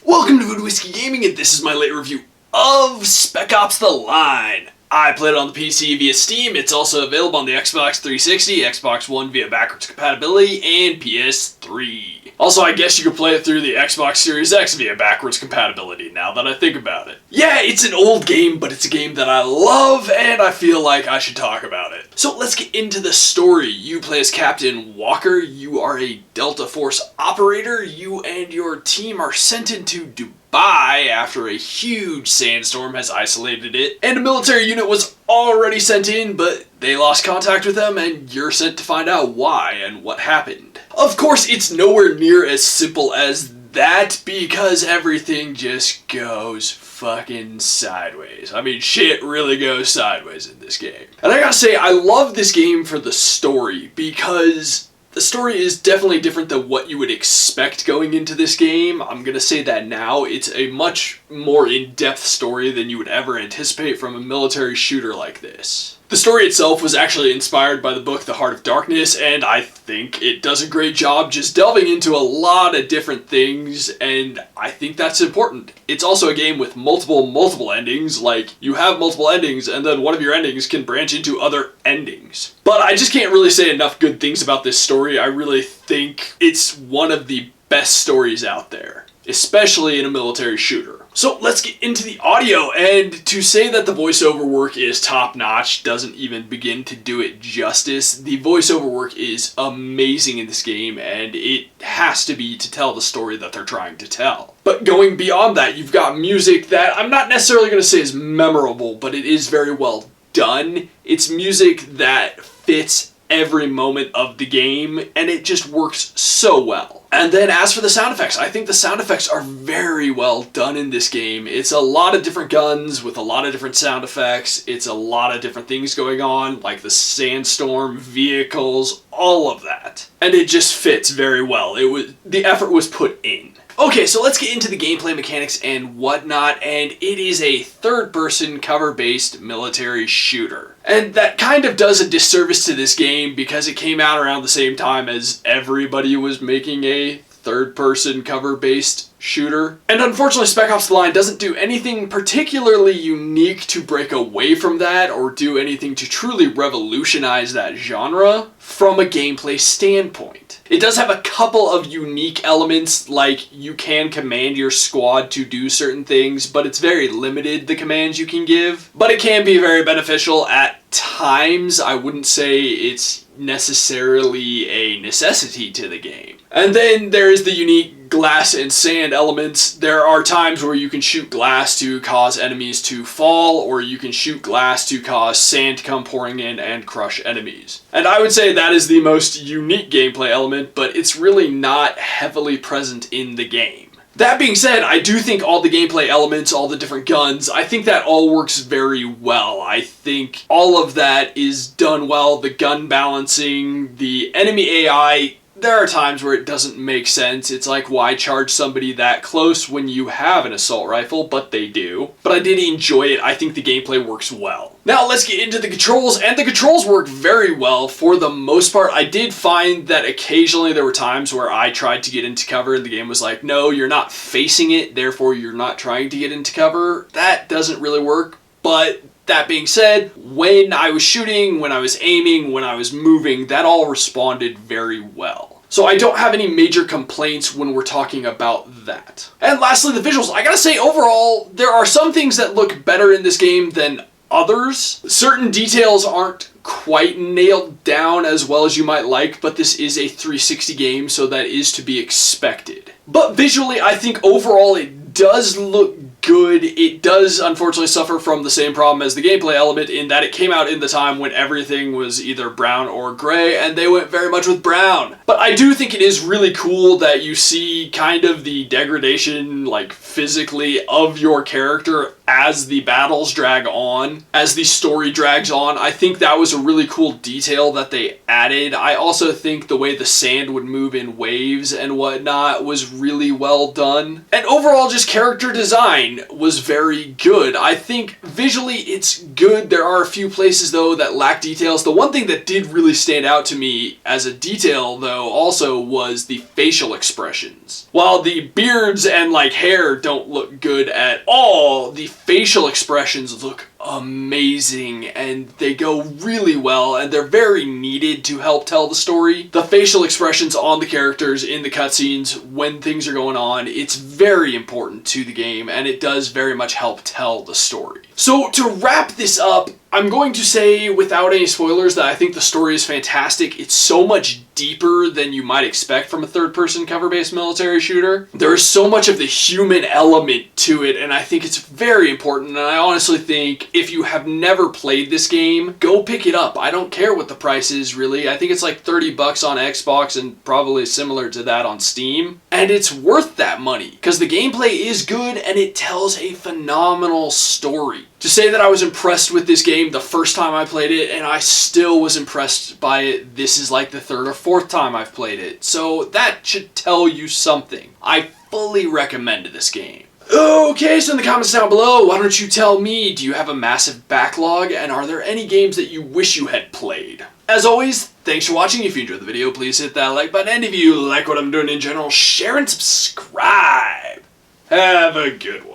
Welcome to Voodoo Whiskey Gaming, and this is my late review of Spec Ops The Line. I played it on the PC via Steam. It's also available on the Xbox 360, Xbox One via backwards compatibility, and PS3. Also, I guess you could play it through the Xbox Series X via backwards compatibility, now that I think about it. Yeah, it's an old game, but it's a game that I love, and I feel like I should talk about it. So let's get into the story. You play as Captain Walker. You are a Delta Force operator. You and your team are sent into Dubai after a huge sandstorm has isolated it, and a military unit was already sent in, but they lost contact with them, and you're sent to find out why and what happened. Of course, it's nowhere near as simple as that, because everything just goes fucking sideways. I mean, shit really goes sideways in this game. And I gotta say, I love this game for the story, because the story is definitely different than what you would expect going into this game. I'm gonna say that now. It's a much more in-depth story than you would ever anticipate from a military shooter like this. The story itself was actually inspired by the book The Heart of Darkness, and I think it does a great job just delving into a lot of different things, and I think that's important. It's also a game with multiple endings. Like, you have multiple endings, and then one of your endings can branch into other endings. But I just can't really say enough good things about this story. I really think it's one of the best stories out there, especially in a military shooter. So let's get into the audio, and to say that the voiceover work is top-notch doesn't even begin to do it justice. The voiceover work is amazing in this game, and it has to be to tell the story that they're trying to tell. But going beyond that, you've got music that I'm not necessarily going to say is memorable, but it is very well done. It's music that fits every moment of the game, and it just works so well. And then as for the sound effects, I think the sound effects are very well done in this game. It's a lot of different guns with a lot of different sound effects. It's a lot of different things going on, like the sandstorm, vehicles, all of that. And it just fits very well. The effort was put in. Okay, so let's get into the gameplay mechanics and whatnot, and it is a third-person cover-based military shooter. And that kind of does a disservice to this game because it came out around the same time as everybody was making a third-person cover-based shooter. And unfortunately, Spec Ops The Line doesn't do anything particularly unique to break away from that or do anything to truly revolutionize that genre from a gameplay standpoint. It does have a couple of unique elements, like you can command your squad to do certain things, but it's very limited, the commands you can give. But it can be very beneficial at times. I wouldn't say it's necessarily a necessity to the game. And then there is the unique glass and sand elements. There are times where you can shoot glass to cause enemies to fall, or you can shoot glass to cause sand to come pouring in and crush enemies. And I would say that is the most unique gameplay element, but it's really not heavily present in the game. That being said, I do think all the gameplay elements, all the different guns, I think that all works very well. I think all of that is done well. The gun balancing, the enemy AI, there are times where it doesn't make sense. It's like, why charge somebody that close when you have an assault rifle? But they do. But I did enjoy it. I think the gameplay works well. Now let's get into the controls, and the controls work very well for the most part. I did find that occasionally there were times where I tried to get into cover and the game was like, no, you're not facing it, therefore you're not trying to get into cover. That doesn't really work, but that being said, when I was shooting, when I was aiming, when I was moving, that all responded very well. So I don't have any major complaints when we're talking about that. And lastly, the visuals. I gotta say, overall, there are some things that look better in this game than others. Certain details aren't quite nailed down as well as you might like, but this is a 360 game, so that is to be expected. But visually, I think overall it does look good. It does unfortunately suffer from the same problem as the gameplay element in that it came out in the time when everything was either brown or gray, and they went very much with brown. But I do think it is really cool that you see kind of the degradation, like physically, of your character as the battles drag on, as the story drags on. I think that was a really cool detail that they added. I also think the way the sand would move in waves and whatnot was really well done. And overall, just character design was very good. I think visually it's good. There are a few places though that lack details. The one thing that did really stand out to me as a detail though also was the facial expressions. While the beards and like hair don't look good at all, the facial expressions look amazing and they go really well and they're very needed to help tell the story. The facial expressions on the characters in the cutscenes when things are going on, it's very important to the game and it does very much help tell the story. So to wrap this up, I'm going to say without any spoilers that I think the story is fantastic. It's so much deeper than you might expect from a third-person cover-based military shooter. There is so much of the human element to it, and I think it's very important, and I honestly think if you have never played this game, go pick it up. I don't care what the price is, really. I think it's like $30 on Xbox and probably similar to that on Steam, and it's worth that money, because the gameplay is good, and it tells a phenomenal story. To say that I was impressed with this game the first time I played it, and I still was impressed by it, this is like the third or fourth time I've played it. So that should tell you something. I fully recommend this game. Okay, so in the comments down below, why don't you tell me, do you have a massive backlog, and are there any games that you wish you had played? As always, thanks for watching. If you enjoyed the video, please hit that like button, and if you like what I'm doing in general, share and subscribe. Have a good one.